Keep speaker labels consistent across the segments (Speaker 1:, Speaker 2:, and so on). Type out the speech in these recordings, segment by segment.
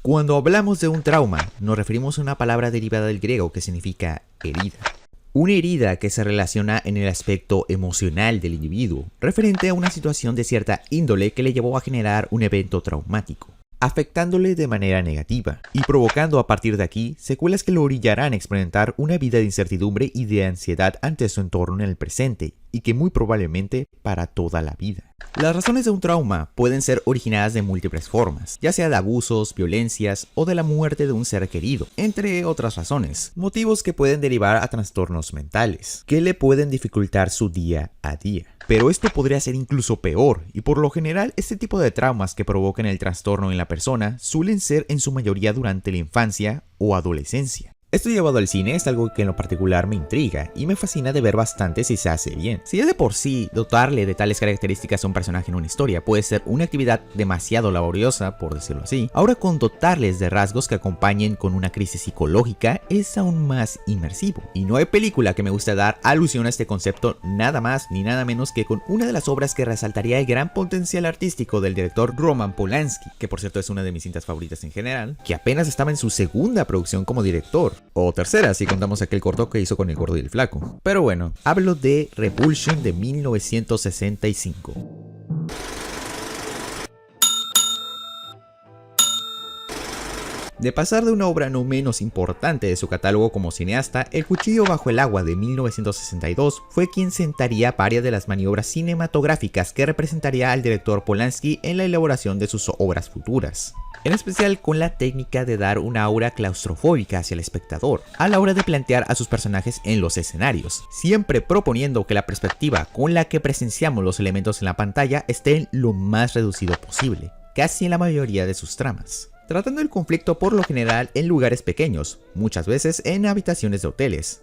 Speaker 1: Cuando hablamos de un trauma, nos referimos a una palabra derivada del griego que significa herida. Una herida que se relaciona en el aspecto emocional del individuo, referente a una situación de cierta índole que le llevó a generar un evento traumático, afectándole de manera negativa y provocando a partir de aquí secuelas que lo orillarán a experimentar una vida de incertidumbre y de ansiedad ante su entorno en el presente y que muy probablemente para toda la vida. Las razones de un trauma pueden ser originadas de múltiples formas, ya sea de abusos, violencias o de la muerte de un ser querido, entre otras razones, motivos que pueden derivar a trastornos mentales, que le pueden dificultar su día a día. Pero esto podría ser incluso peor, y por lo general este tipo de traumas que provocan el trastorno en la persona suelen ser en su mayoría durante la infancia o adolescencia. Esto llevado al cine es algo que en lo particular me intriga y me fascina de ver bastante si se hace bien. Si ya de por sí dotarle de tales características a un personaje en una historia puede ser una actividad demasiado laboriosa, por decirlo así, ahora con dotarles de rasgos que acompañen con una crisis psicológica es aún más inmersivo. Y no hay película que me guste dar alusión a este concepto nada más ni nada menos que con una de las obras que resaltaría el gran potencial artístico del director Roman Polanski, que por cierto es una de mis cintas favoritas en general, que apenas estaba en su segunda producción como director. O tercera, si contamos aquel corto que hizo con El Gordo y el Flaco. Pero bueno, hablo de Repulsion de 1965. De pasar de una obra no menos importante de su catálogo como cineasta, El Cuchillo bajo el agua de 1962 fue quien sentaría varias de las maniobras cinematográficas que representaría al director Polanski en la elaboración de sus obras futuras. En especial con la técnica de dar una aura claustrofóbica hacia el espectador, a la hora de plantear a sus personajes en los escenarios, siempre proponiendo que la perspectiva con la que presenciamos los elementos en la pantalla esté lo más reducido posible, casi en la mayoría de sus tramas. Tratando el conflicto por lo general en lugares pequeños, muchas veces en habitaciones de hoteles.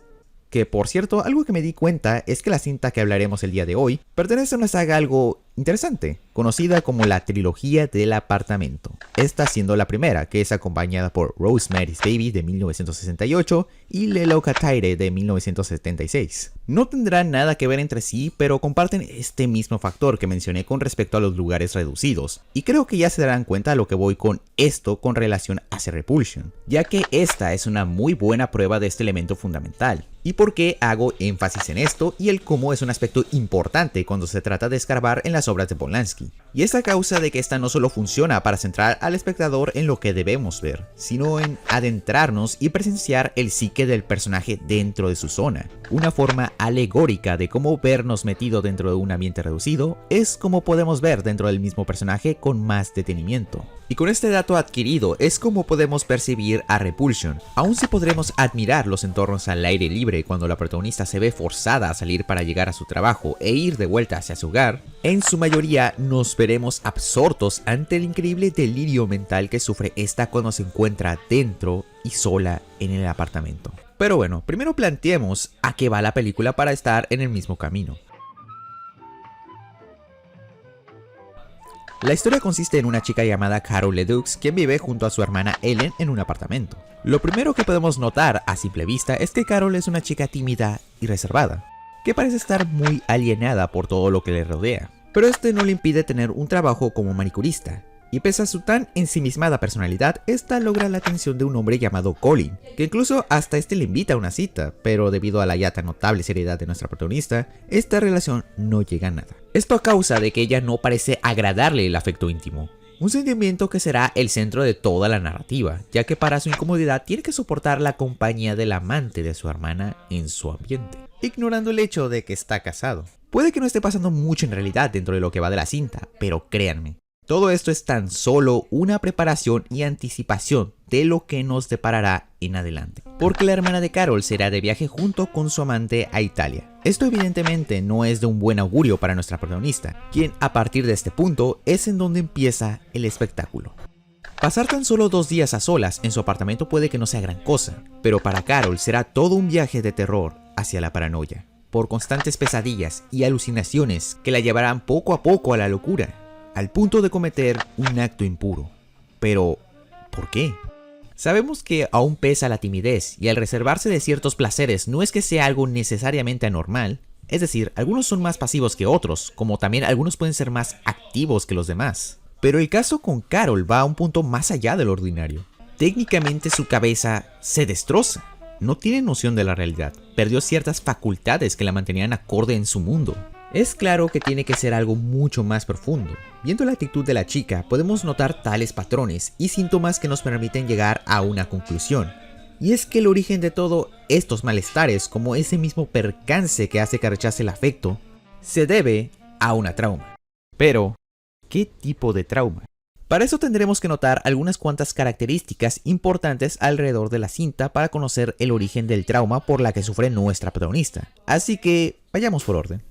Speaker 1: Que por cierto, algo que me di cuenta es que la cinta que hablaremos el día de hoy pertenece a una saga algo interesante, conocida como la trilogía del apartamento. Esta siendo la primera, que es acompañada por Rosemary's Baby de 1968 y Le Locataire de 1976. No tendrán nada que ver entre sí, pero comparten este mismo factor que mencioné con respecto a los lugares reducidos, y creo que ya se darán cuenta a lo que voy con esto con relación hacia Repulsion, ya que esta es una muy buena prueba de este elemento fundamental. ¿Y por qué hago énfasis en esto y el cómo es un aspecto importante cuando se trata de escarbar en las obras de Polanski? Y es a causa de que esta no solo funciona para centrar al espectador en lo que debemos ver, sino en adentrarnos y presenciar el psique del personaje dentro de su zona. Una forma alegórica de cómo vernos metido dentro de un ambiente reducido es como podemos ver dentro del mismo personaje con más detenimiento. Y con este dato adquirido es como podemos percibir a Repulsion, aun si podremos admirar los entornos al aire libre cuando la protagonista se ve forzada a salir para llegar a su trabajo e ir de vuelta hacia su hogar, en su mayoría nos veremos absortos ante el increíble delirio mental que sufre esta cuando se encuentra dentro y sola en el apartamento. Pero bueno, primero planteemos a qué va la película para estar en el mismo camino. La historia consiste en una chica llamada Carol Ledoux quien vive junto a su hermana Ellen en un apartamento. Lo primero que podemos notar a simple vista es que Carol es una chica tímida y reservada, que parece estar muy alienada por todo lo que le rodea. Pero este no le impide tener un trabajo como manicurista, y pese a su tan ensimismada personalidad, esta logra la atención de un hombre llamado Colin, que incluso hasta este le invita a una cita, pero debido a la ya tan notable seriedad de nuestra protagonista, esta relación no llega a nada. Esto a causa de que ella no parece agradarle el afecto íntimo, un sentimiento que será el centro de toda la narrativa, ya que para su incomodidad tiene que soportar la compañía del amante de su hermana en su ambiente, ignorando el hecho de que está casado. Puede que no esté pasando mucho en realidad dentro de lo que va de la cinta, pero créanme, todo esto es tan solo una preparación y anticipación de lo que nos deparará en adelante. Porque la hermana de Carol será de viaje junto con su amante a Italia. Esto evidentemente no es de un buen augurio para nuestra protagonista, quien a partir de este punto es en donde empieza el espectáculo. Pasar tan solo 2 días a solas en su apartamento puede que no sea gran cosa, pero para Carol será todo un viaje de terror hacia la paranoia, por constantes pesadillas y alucinaciones que la llevarán poco a poco a la locura, al punto de cometer un acto impuro. Pero, ¿por qué? Sabemos que aún pesa la timidez y al reservarse de ciertos placeres no es que sea algo necesariamente anormal, es decir, algunos son más pasivos que otros, como también algunos pueden ser más activos que los demás. Pero el caso con Carol va a un punto más allá del ordinario. Técnicamente su cabeza se destroza. No tiene noción de la realidad. Perdió ciertas facultades que la mantenían acorde en su mundo. Es claro que tiene que ser algo mucho más profundo. Viendo la actitud de la chica, podemos notar tales patrones y síntomas que nos permiten llegar a una conclusión. Y es que el origen de todo estos malestares, como ese mismo percance que hace que rechace el afecto, se debe a una trauma. Pero, ¿qué tipo de trauma? Para eso tendremos que notar algunas cuantas características importantes alrededor de la cinta para conocer el origen del trauma por la que sufre nuestra protagonista. Así que, vayamos por orden.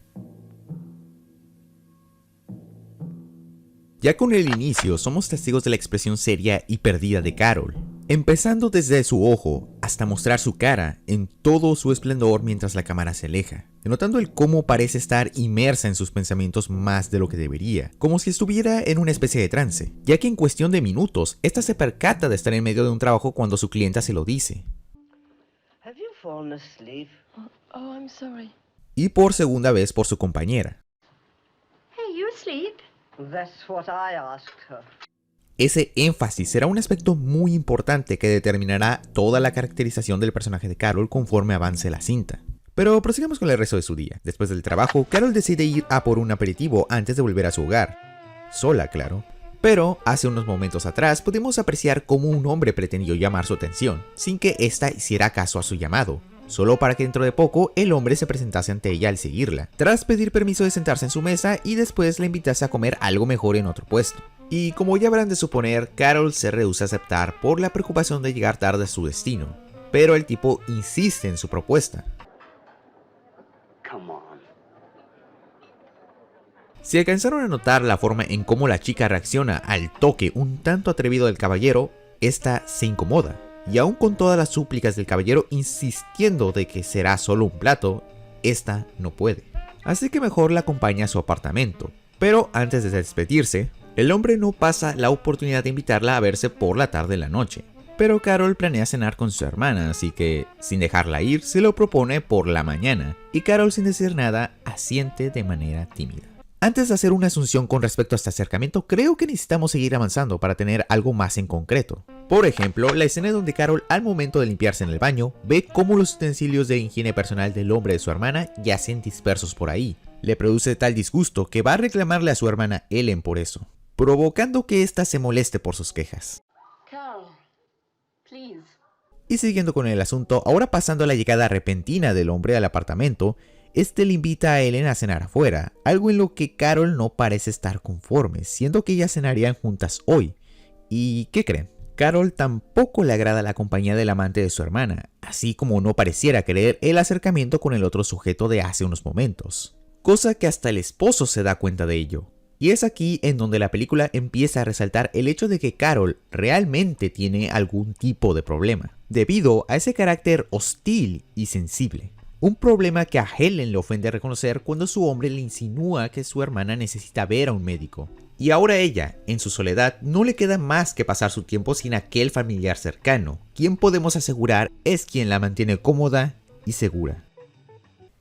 Speaker 1: Ya con el inicio somos testigos de la expresión seria y perdida de Carol, empezando desde su ojo hasta mostrar su cara en todo su esplendor mientras la cámara se aleja, denotando el cómo parece estar inmersa en sus pensamientos más de lo que debería, como si estuviera en una especie de trance, ya que en cuestión de minutos, esta se percata de estar en medio de un trabajo cuando su clienta se lo dice.
Speaker 2: Have you fallen asleep?
Speaker 3: Oh, I'm sorry.
Speaker 1: Y por segunda vez por su compañera.
Speaker 3: Hey, you asleep?
Speaker 2: That's what I asked her.
Speaker 1: Ese énfasis será un aspecto muy importante que determinará toda la caracterización del personaje de Carol conforme avance la cinta. Pero prosigamos con el resto de su día. Después del trabajo, Carol decide ir a por un aperitivo antes de volver a su hogar. Sola, claro. Pero hace unos momentos atrás pudimos apreciar cómo un hombre pretendió llamar su atención, sin que ésta hiciera caso a su llamado, solo para que dentro de poco el hombre se presentase ante ella al seguirla, tras pedir permiso de sentarse en su mesa y después la invitase a comer algo mejor en otro puesto. Y como ya habrán de suponer, Carol se rehúsa a aceptar por la preocupación de llegar tarde a su destino, pero el tipo insiste en su propuesta.
Speaker 2: Come on.
Speaker 1: Si alcanzaron a notar la forma en cómo la chica reacciona al toque un tanto atrevido del caballero, esta se incomoda. Y aún con todas las súplicas del caballero insistiendo de que será solo un plato, esta no puede. Así que mejor la acompaña a su apartamento. Pero antes de despedirse, el hombre no pasa la oportunidad de invitarla a verse por la tarde en la noche. Pero Carol planea cenar con su hermana, así que, sin dejarla ir, se lo propone por la mañana. Y Carol, sin decir nada, asiente de manera tímida. Antes de hacer una asunción con respecto a este acercamiento, creo que necesitamos seguir avanzando para tener algo más en concreto. Por ejemplo, la escena donde Carol, al momento de limpiarse en el baño, ve cómo los utensilios de higiene personal del hombre de su hermana yacen dispersos por ahí. Le produce tal disgusto que va a reclamarle a su hermana Ellen por eso, provocando que ésta se moleste por sus quejas.
Speaker 3: Carl, please.
Speaker 1: Y siguiendo con el asunto, ahora pasando a la llegada repentina del hombre al apartamento, este le invita a Ellen a cenar afuera, algo en lo que Carol no parece estar conforme, siendo que ellas cenarían juntas hoy. ¿Y qué creen? Carol tampoco le agrada la compañía del amante de su hermana, así como no pareciera querer el acercamiento con el otro sujeto de hace unos momentos. Cosa que hasta el esposo se da cuenta de ello. Y es aquí en donde la película empieza a resaltar el hecho de que Carol realmente tiene algún tipo de problema, debido a ese carácter hostil y sensible. Un problema que a Helen le ofende reconocer cuando su hombre le insinúa que su hermana necesita ver a un médico. Y ahora ella, en su soledad, no le queda más que pasar su tiempo sin aquel familiar cercano, quien podemos asegurar es quien la mantiene cómoda y segura.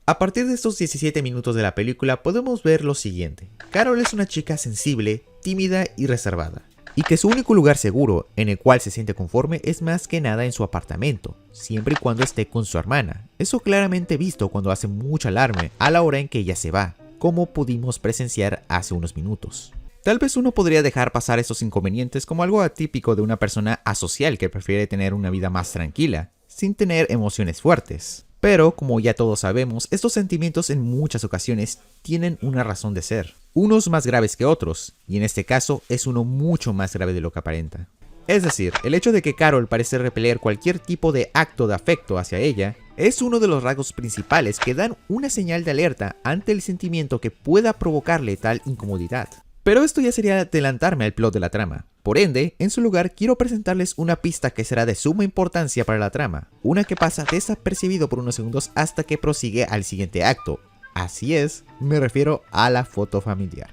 Speaker 1: A partir de estos 17 minutos de la película podemos ver lo siguiente. Carol es una chica sensible, tímida y reservada, y que su único lugar seguro en el cual se siente conforme es más que nada en su apartamento, siempre y cuando esté con su hermana. Eso claramente visto cuando hace mucho alarme a la hora en que ella se va, como pudimos presenciar hace unos minutos. Tal vez uno podría dejar pasar esos inconvenientes como algo atípico de una persona asocial que prefiere tener una vida más tranquila, sin tener emociones fuertes. Pero, como ya todos sabemos, estos sentimientos en muchas ocasiones tienen una razón de ser. Unos más graves que otros, y en este caso es uno mucho más grave de lo que aparenta. Es decir, el hecho de que Carol parece repeler cualquier tipo de acto de afecto hacia ella, es uno de los rasgos principales que dan una señal de alerta ante el sentimiento que pueda provocarle tal incomodidad. Pero esto ya sería adelantarme al plot de la trama. Por ende, en su lugar quiero presentarles una pista que será de suma importancia para la trama, una que pasa desapercibido por unos segundos hasta que prosigue al siguiente acto. Así es, me refiero a la foto familiar.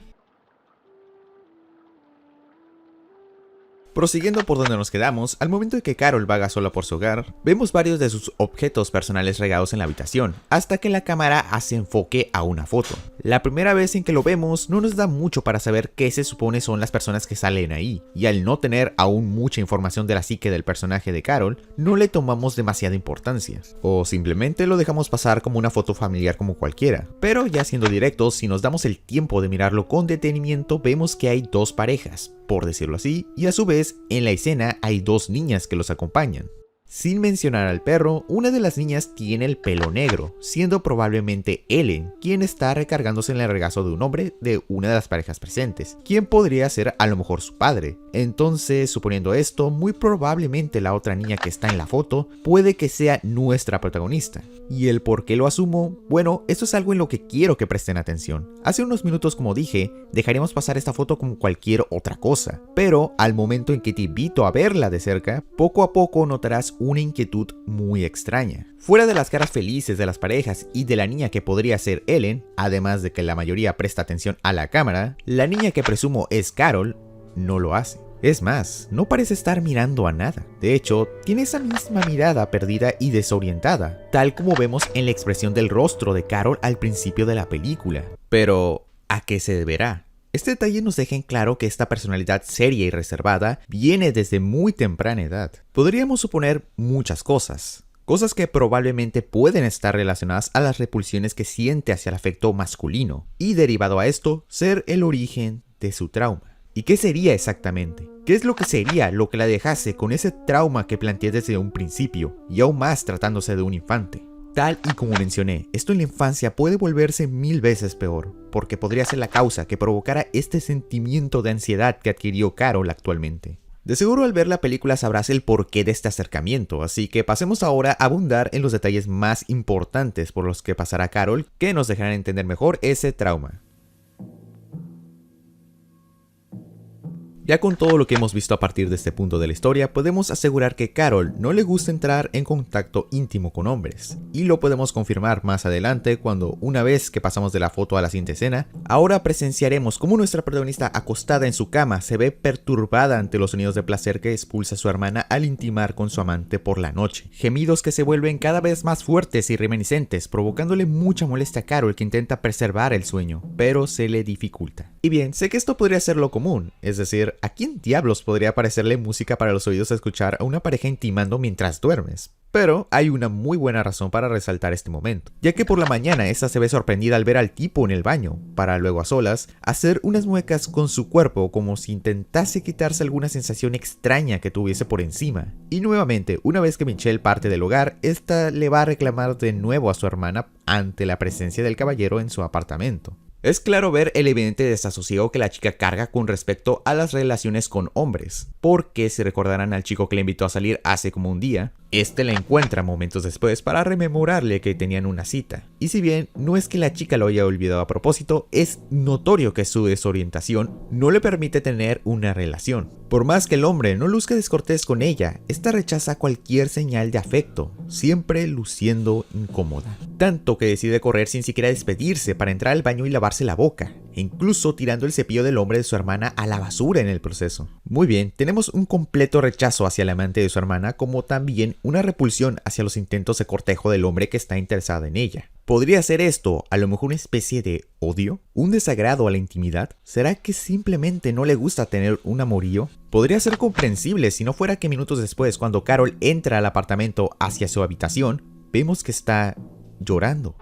Speaker 1: Prosiguiendo por donde nos quedamos, al momento de que Carol vaga sola por su hogar, vemos varios de sus objetos personales regados en la habitación, hasta que la cámara hace enfoque a una foto. La primera vez en que lo vemos no nos da mucho para saber qué se supone son las personas que salen ahí, y al no tener aún mucha información de la psique del personaje de Carol, no le tomamos demasiada importancia, o simplemente lo dejamos pasar como una foto familiar como cualquiera. Pero ya siendo directos, si nos damos el tiempo de mirarlo con detenimiento, vemos que hay dos parejas, por decirlo así, y a su vez, en la escena hay dos niñas que los acompañan. Sin mencionar al perro, una de las niñas tiene el pelo negro, siendo probablemente Ellen, quien está recargándose en el regazo de un hombre de una de las parejas presentes, quien podría ser a lo mejor su padre. Entonces, suponiendo esto, muy probablemente la otra niña que está en la foto puede que sea nuestra protagonista. ¿Y el por qué lo asumo? Bueno, esto es algo en lo que quiero que presten atención. Hace unos minutos, como dije, dejaríamos pasar esta foto como cualquier otra cosa, pero al momento en que te invito a verla de cerca, poco a poco notarás una inquietud muy extraña. Fuera de las caras felices de las parejas y de la niña que podría ser Ellen, además de que la mayoría presta atención a la cámara, la niña que presumo es Carol no lo hace. Es más, no parece estar mirando a nada. De hecho, tiene esa misma mirada perdida y desorientada, tal como vemos en la expresión del rostro de Carol al principio de la película. Pero, ¿a qué se deberá? Este detalle nos deja en claro que esta personalidad seria y reservada viene desde muy temprana edad. Podríamos suponer muchas cosas que probablemente pueden estar relacionadas a las repulsiones que siente hacia el afecto masculino, y derivado a esto, ser el origen de su trauma. ¿Y qué sería exactamente? ¿Qué es lo que sería lo que la dejase con ese trauma que planteé desde un principio, y aún más tratándose de un infante? Tal y como mencioné, esto en la infancia puede volverse 1000 veces peor, porque podría ser la causa que provocara este sentimiento de ansiedad que adquirió Carol actualmente. De seguro al ver la película sabrás el porqué de este acercamiento, así que pasemos ahora a abundar en los detalles más importantes por los que pasará Carol, que nos dejarán entender mejor ese trauma. Ya con todo lo que hemos visto a partir de este punto de la historia, podemos asegurar que Carol no le gusta entrar en contacto íntimo con hombres. Y lo podemos confirmar más adelante cuando, una vez que pasamos de la foto a la siguiente escena, ahora presenciaremos cómo nuestra protagonista acostada en su cama se ve perturbada ante los sonidos de placer que expulsa su hermana al intimar con su amante por la noche. Gemidos que se vuelven cada vez más fuertes y reminiscentes, provocándole mucha molestia a Carol, que intenta preservar el sueño, pero se le dificulta. Y bien, sé que esto podría ser lo común, es decir, ¿a quién diablos podría parecerle música para los oídos escuchar a una pareja intimando mientras duermes? Pero hay una muy buena razón para resaltar este momento, ya que por la mañana esta se ve sorprendida al ver al tipo en el baño, para luego a solas hacer unas muecas con su cuerpo como si intentase quitarse alguna sensación extraña que tuviese por encima. Y nuevamente, una vez que Michelle parte del hogar, esta le va a reclamar de nuevo a su hermana ante la presencia del caballero en su apartamento. Es claro ver el evidente desasosiego que la chica carga con respecto a las relaciones con hombres, porque si recordarán al chico que le invitó a salir hace como un día, este la encuentra momentos después para rememorarle que tenían una cita. Y si bien no es que la chica lo haya olvidado a propósito, es notorio que su desorientación no le permite tener una relación. Por más que el hombre no luzca descortés con ella, esta rechaza cualquier señal de afecto, siempre luciendo incómoda. Tanto que decide correr sin siquiera despedirse para entrar al baño y lavarse la boca, e incluso tirando el cepillo del hombre de su hermana a la basura en el proceso. Muy bien, tenemos un completo rechazo hacia el amante de su hermana, como también una repulsión hacia los intentos de cortejo del hombre que está interesado en ella. ¿Podría ser esto a lo mejor una especie de odio? ¿Un desagrado a la intimidad? ¿Será que simplemente no le gusta tener un amorío? Podría ser comprensible si no fuera que minutos después, cuando Carol entra al apartamento hacia su habitación, vemos que está llorando.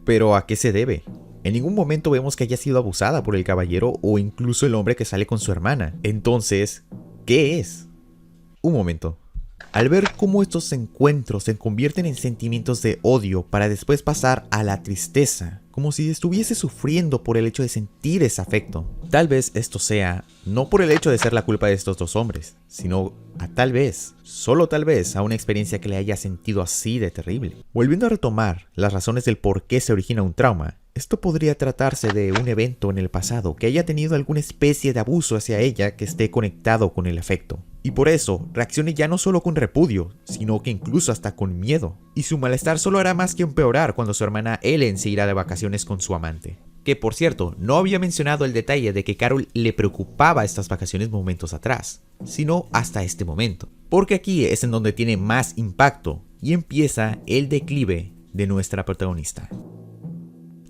Speaker 1: ¿Pero a qué se debe? En ningún momento vemos que haya sido abusada por el caballero o incluso el hombre que sale con su hermana. Entonces, ¿qué es? Un momento. Al ver cómo estos encuentros se convierten en sentimientos de odio para después pasar a la tristeza, como si estuviese sufriendo por el hecho de sentir ese afecto. Tal vez esto sea, no por el hecho de ser la culpa de estos dos hombres, sino a tal vez, solo tal vez, a una experiencia que le haya sentido así de terrible. Volviendo a retomar las razones del por qué se origina un trauma, esto podría tratarse de un evento en el pasado que haya tenido alguna especie de abuso hacia ella que esté conectado con el afecto. Y por eso, reaccione ya no solo con repudio, sino que incluso hasta con miedo. Y su malestar solo hará más que empeorar cuando su hermana Ellen se irá de vacaciones con su amante. Que por cierto, no había mencionado el detalle de que Carol le preocupaba estas vacaciones momentos atrás, sino hasta este momento. Porque aquí es en donde tiene más impacto y empieza el declive de nuestra protagonista.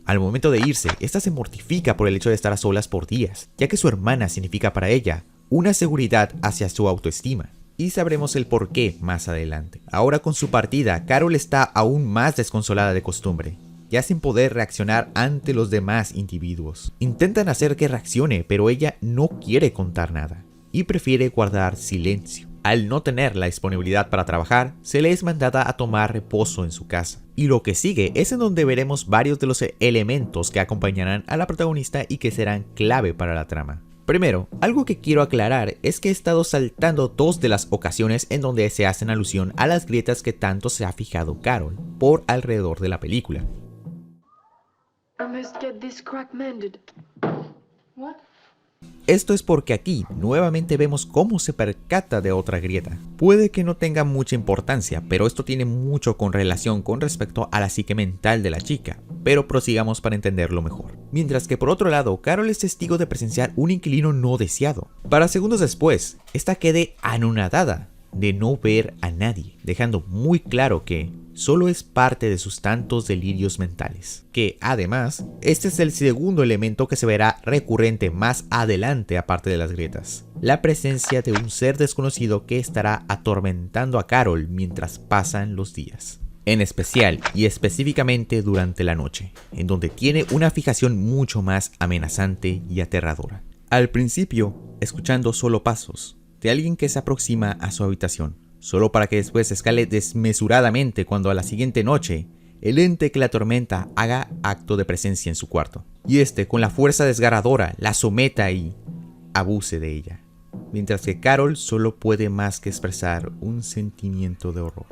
Speaker 1: Al momento de irse, esta se mortifica por el hecho de estar a solas por días, ya que su hermana significa para ella una seguridad hacia su autoestima. Y sabremos el por qué más adelante. Ahora con su partida, Carol está aún más desconsolada de costumbre, ya sin poder reaccionar ante los demás individuos. Intentan hacer que reaccione, pero ella no quiere contar nada y prefiere guardar silencio. Al no tener la disponibilidad para trabajar, se le es mandada a tomar reposo en su casa. Y lo que sigue es en donde veremos varios de los elementos que acompañarán a la protagonista y que serán clave para la trama. Primero, algo que quiero aclarar es que he estado saltando dos de las ocasiones en donde se hacen alusión a las grietas que tanto se ha fijado Carol por alrededor de la película.
Speaker 3: I must get this crack mended. What?
Speaker 1: Esto es porque aquí nuevamente vemos cómo se percata de otra grieta. Puede que no tenga mucha importancia, pero esto tiene mucho con relación con respecto a la psique mental de la chica, pero prosigamos para entenderlo mejor. Mientras que por otro lado, Carol es testigo de presenciar un inquilino no deseado, para segundos después, esta quede anonadada de no ver a nadie, dejando muy claro que solo es parte de sus tantos delirios mentales. Que además, este es el segundo elemento que se verá recurrente más adelante aparte de las grietas. La presencia de un ser desconocido que estará atormentando a Carol mientras pasan los días. En especial y específicamente durante la noche, en donde tiene una fijación mucho más amenazante y aterradora. Al principio, escuchando solo pasos de alguien que se aproxima a su habitación, solo para que después escale desmesuradamente cuando a la siguiente noche el ente que la atormenta haga acto de presencia en su cuarto, y este con la fuerza desgarradora la someta y abuse de ella, mientras que Carol solo puede más que expresar un sentimiento de horror.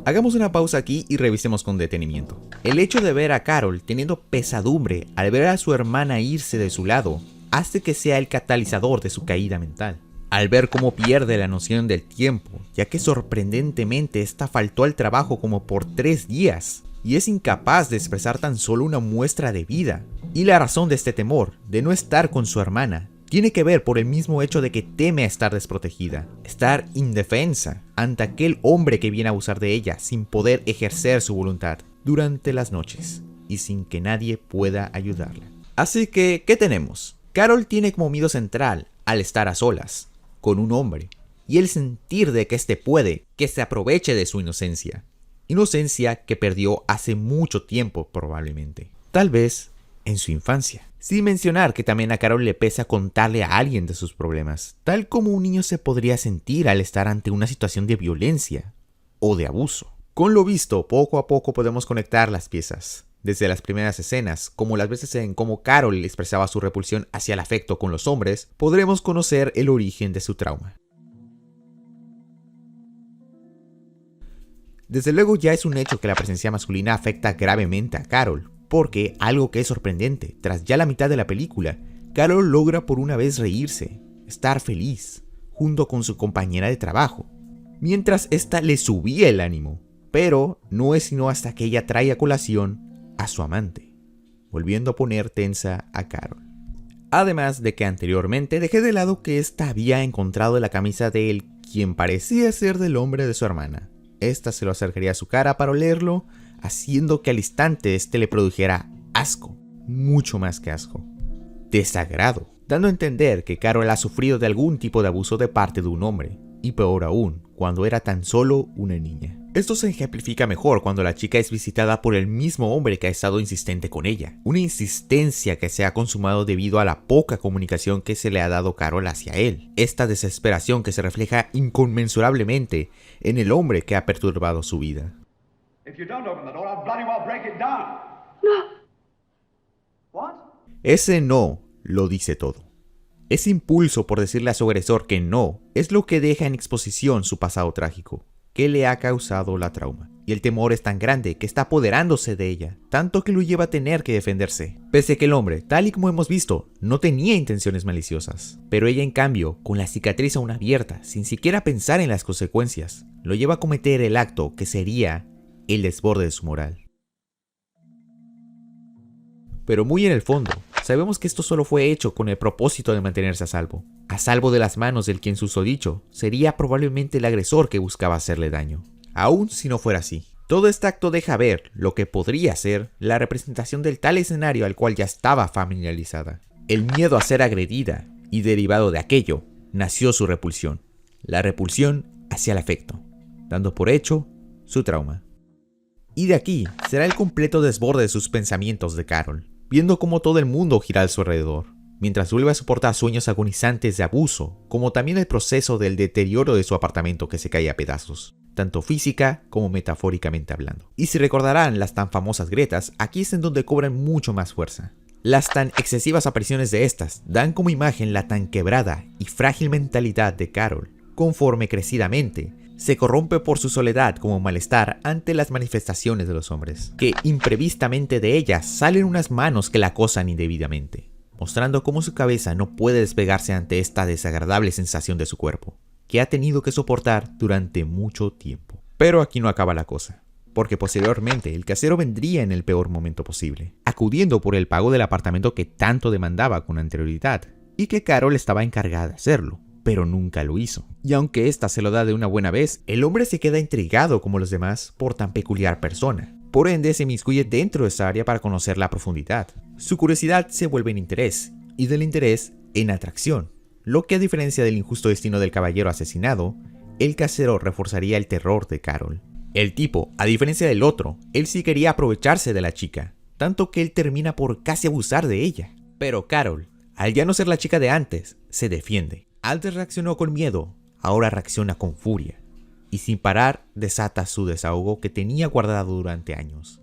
Speaker 1: Hagamos una pausa aquí y revisemos con detenimiento. El hecho de ver a Carol teniendo pesadumbre al ver a su hermana irse de su lado hace que sea el catalizador de su caída mental. Al ver cómo pierde la noción del tiempo, ya que sorprendentemente esta faltó al trabajo como por 3 días y es incapaz de expresar tan solo una muestra de vida. Y la razón de este temor, de no estar con su hermana, tiene que ver por el mismo hecho de que teme a estar desprotegida, estar indefensa ante aquel hombre que viene a abusar de ella sin poder ejercer su voluntad durante las noches y sin que nadie pueda ayudarla. Así que, ¿qué tenemos? Carol tiene como miedo central al estar a solas con un hombre y el sentir de que éste puede que se aproveche de su inocencia. Inocencia que perdió hace mucho tiempo probablemente. Tal vez en su infancia. Sin mencionar que también a Carol le pesa contarle a alguien de sus problemas, tal como un niño se podría sentir al estar ante una situación de violencia o de abuso. Con lo visto, poco a poco podemos conectar las piezas. Desde las primeras escenas, como las veces en cómo Carol expresaba su repulsión hacia el afecto con los hombres, podremos conocer el origen de su trauma. Desde luego ya es un hecho que la presencia masculina afecta gravemente a Carol, porque algo que es sorprendente, tras ya la mitad de la película, Carol logra por una vez reírse, estar feliz, junto con su compañera de trabajo, mientras esta le subía el ánimo, pero no es sino hasta que ella trae a colación a su amante, volviendo a poner tensa a Carol. Además de que anteriormente dejé de lado que ésta había encontrado la camisa de él, quien parecía ser del hombre de su hermana. Esta se lo acercaría a su cara para olerlo, haciendo que al instante este le produjera asco, mucho más que asco, desagrado, dando a entender que Carol ha sufrido de algún tipo de abuso de parte de un hombre, y peor aún, cuando era tan solo una niña. Esto se ejemplifica mejor cuando la chica es visitada por el mismo hombre que ha estado insistente con ella. Una insistencia que se ha consumado debido a la poca comunicación que se le ha dado Carol hacia él. Esta desesperación que se refleja inconmensurablemente en el hombre que ha perturbado su vida. Ese no lo dice todo. Ese impulso por decirle a su agresor que no es lo que deja en exposición su pasado trágico, que le ha causado la trauma. Y el temor es tan grande que está apoderándose de ella, tanto que lo lleva a tener que defenderse. Pese a que el hombre, tal y como hemos visto, no tenía intenciones maliciosas. Pero ella en cambio, con la cicatriz aún abierta, sin siquiera pensar en las consecuencias, lo lleva a cometer el acto que sería el desborde de su moral. Pero muy en el fondo, sabemos que esto solo fue hecho con el propósito de mantenerse a salvo de las manos del quien susodicho sería probablemente el agresor que buscaba hacerle daño. Aún si no fuera así, todo este acto deja ver lo que podría ser la representación del tal escenario al cual ya estaba familiarizada. El miedo a ser agredida, y derivado de aquello, nació su repulsión. La repulsión hacia el afecto, dando por hecho su trauma. Y de aquí será el completo desborde de sus pensamientos de Carol, viendo cómo todo el mundo gira a su alrededor, mientras vuelve a soportar sueños agonizantes de abuso, como también el proceso del deterioro de su apartamento que se cae a pedazos, tanto física como metafóricamente hablando. Y si recordarán las tan famosas grietas, aquí es en donde cobran mucho más fuerza. Las tan excesivas apariciones de estas dan como imagen la tan quebrada y frágil mentalidad de Carol, conforme crecidamente se corrompe por su soledad como malestar ante las manifestaciones de los hombres, que imprevistamente de ellas salen unas manos que la acosan indebidamente, mostrando cómo su cabeza no puede despegarse ante esta desagradable sensación de su cuerpo, que ha tenido que soportar durante mucho tiempo. Pero aquí no acaba la cosa, porque posteriormente el casero vendría en el peor momento posible, acudiendo por el pago del apartamento que tanto demandaba con anterioridad, y que Carol estaba encargada de hacerlo, pero nunca lo hizo. Y aunque ésta se lo da de una buena vez, el hombre se queda intrigado como los demás por tan peculiar persona. Por ende se inmiscuye dentro de esa área para conocerla a profundidad. Su curiosidad se vuelve en interés, y del interés en atracción, lo que a diferencia del injusto destino del caballero asesinado, el casero reforzaría el terror de Carol. El tipo, a diferencia del otro, él sí quería aprovecharse de la chica, tanto que él termina por casi abusar de ella. Pero Carol, al ya no ser la chica de antes, se defiende. Antes reaccionó con miedo, ahora reacciona con furia, y sin parar desata su desahogo que tenía guardado durante años.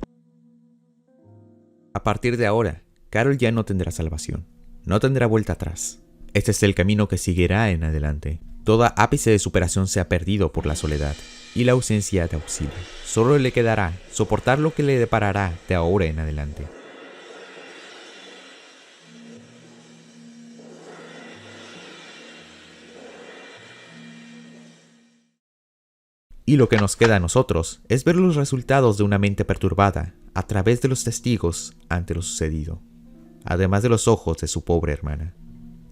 Speaker 1: A partir de ahora, Carol ya no tendrá salvación, no tendrá vuelta atrás. Este es el camino que seguirá en adelante. Toda ápice de superación se ha perdido por la soledad y la ausencia de auxilio. Solo le quedará soportar lo que le deparará de ahora en adelante. Y lo que nos queda a nosotros es ver los resultados de una mente perturbada a través de los testigos ante lo sucedido, además de los ojos de su pobre hermana,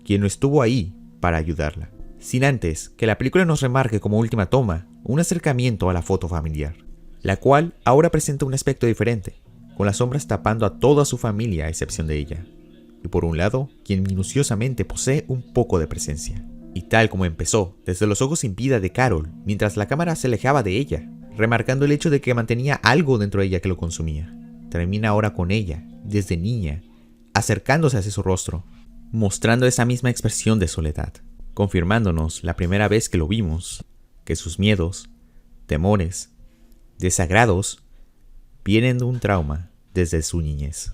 Speaker 1: quien no estuvo ahí para ayudarla. Sin antes que la película nos remarque como última toma un acercamiento a la foto familiar, la cual ahora presenta un aspecto diferente, con las sombras tapando a toda su familia a excepción de ella, y por un lado, quien minuciosamente posee un poco de presencia. Y tal como empezó, desde los ojos sin vida de Carol, mientras la cámara se alejaba de ella, remarcando el hecho de que mantenía algo dentro de ella que lo consumía, termina ahora con ella, desde niña, acercándose hacia su rostro, mostrando esa misma expresión de soledad, confirmándonos la primera vez que lo vimos, que sus miedos, temores, desagrados, vienen de un trauma desde su niñez.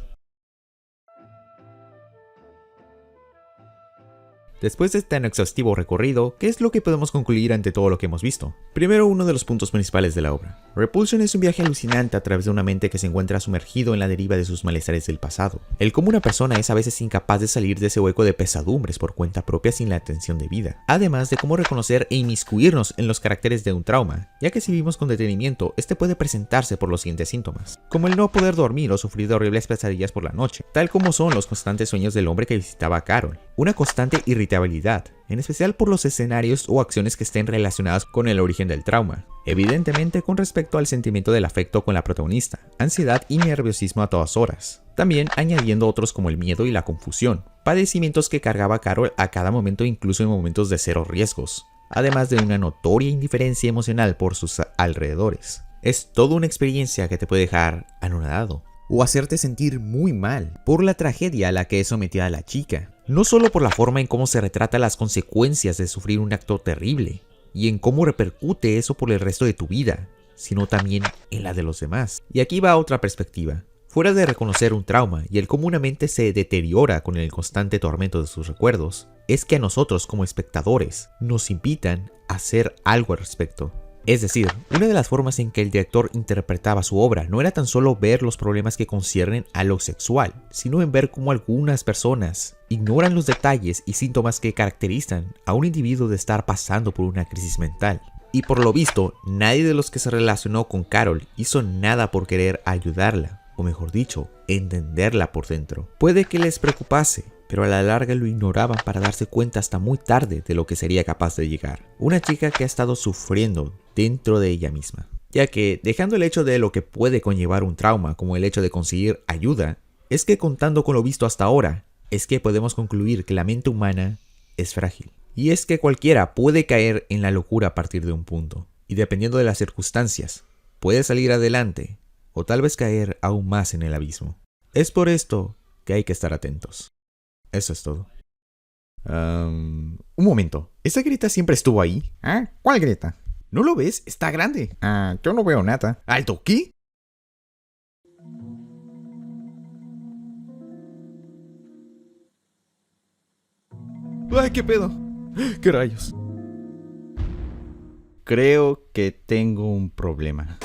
Speaker 1: Después de tan exhaustivo recorrido, ¿qué es lo que podemos concluir ante todo lo que hemos visto? Primero, uno de los puntos principales de la obra. Repulsion es un viaje alucinante a través de una mente que se encuentra sumergido en la deriva de sus malestares del pasado. El cómo una persona es a veces incapaz de salir de ese hueco de pesadumbres por cuenta propia sin la atención debida. Además de cómo reconocer e inmiscuirnos en los caracteres de un trauma, ya que si vivimos con detenimiento, este puede presentarse por los siguientes síntomas, como el no poder dormir o sufrir de horribles pesadillas por la noche, tal como son los constantes sueños del hombre que visitaba a Carol, una constante irritabilidad, en especial por los escenarios o acciones que estén relacionadas con el origen del trauma, evidentemente con respecto al sentimiento del afecto con la protagonista, ansiedad y nerviosismo a todas horas, también añadiendo otros como el miedo y la confusión, padecimientos que cargaba Carol a cada momento incluso en momentos de cero riesgos, además de una notoria indiferencia emocional por sus alrededores. Es toda una experiencia que te puede dejar anonadado o hacerte sentir muy mal por la tragedia a la que es sometida la chica, no solo por la forma en cómo se retrata las consecuencias de sufrir un acto terrible y en cómo repercute eso por el resto de tu vida, sino también en la de los demás. Y aquí va otra perspectiva. Fuera de reconocer un trauma y el cómo una mente se deteriora con el constante tormento de sus recuerdos, es que a nosotros como espectadores nos invitan a hacer algo al respecto. Es decir, una de las formas en que el director interpretaba su obra no era tan solo ver los problemas que conciernen a lo sexual, sino en ver cómo algunas personas ignoran los detalles y síntomas que caracterizan a un individuo de estar pasando por una crisis mental. Y por lo visto, nadie de los que se relacionó con Carol hizo nada por querer ayudarla o mejor dicho, entenderla por dentro. Puede que les preocupase, pero a la larga lo ignoraban para darse cuenta hasta muy tarde de lo que sería capaz de llegar. Una chica que ha estado sufriendo dentro de ella misma. Ya que, dejando el hecho de lo que puede conllevar un trauma, como el hecho de conseguir ayuda, es que contando con lo visto hasta ahora, es que podemos concluir que la mente humana es frágil. Y es que cualquiera puede caer en la locura a partir de un punto. Y dependiendo de las circunstancias, puede salir adelante o tal vez caer aún más en el abismo. Es por esto que hay que estar atentos. Eso es todo. Un momento. ¿Esa grieta siempre estuvo ahí?
Speaker 4: ¿Ah? ¿Cuál grieta?
Speaker 1: ¿No lo ves? Está grande.
Speaker 4: Yo no veo nada.
Speaker 1: ¿Alto qué? ¡Ay, qué pedo! ¿Qué rayos? Creo que tengo un problema.